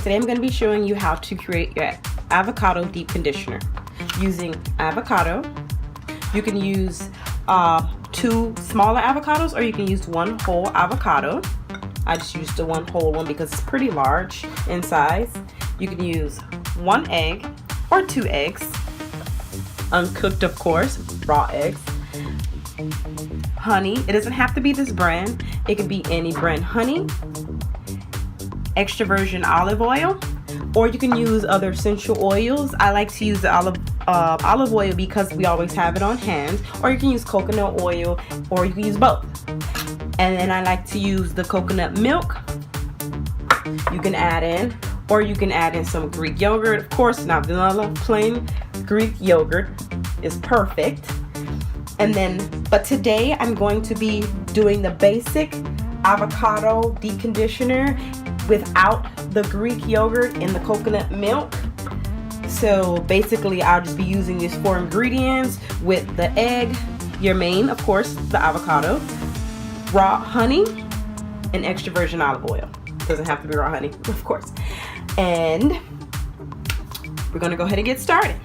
Today I'm going to be showing you how to create your avocado deep conditioner using avocado. You can use 2 smaller avocados, or you can use 1 whole avocado. I just used the 1 whole one because it's pretty large in size. You can use 1 egg or 2 eggs, uncooked of course, raw eggs. Honey, it doesn't have to be this brand, it could be any brand. Honey, extra virgin olive oil, or you can use other essential oils. I like to use the olive oil because we always have it on hand, or you can use coconut oil, or you can use both. And then I like to use the coconut milk. You can add in, or you can add in some Greek yogurt, of course, not vanilla, plain Greek yogurt is perfect. And then, but today I'm going to be doing the basic avocado deep conditioner without the Greek yogurt and the coconut milk. So basically I'll just be using these 4 ingredients with the egg, your main, of course, the avocado, raw honey, and extra virgin olive oil. Doesn't have to be raw honey, of course. And we're gonna go ahead and get started.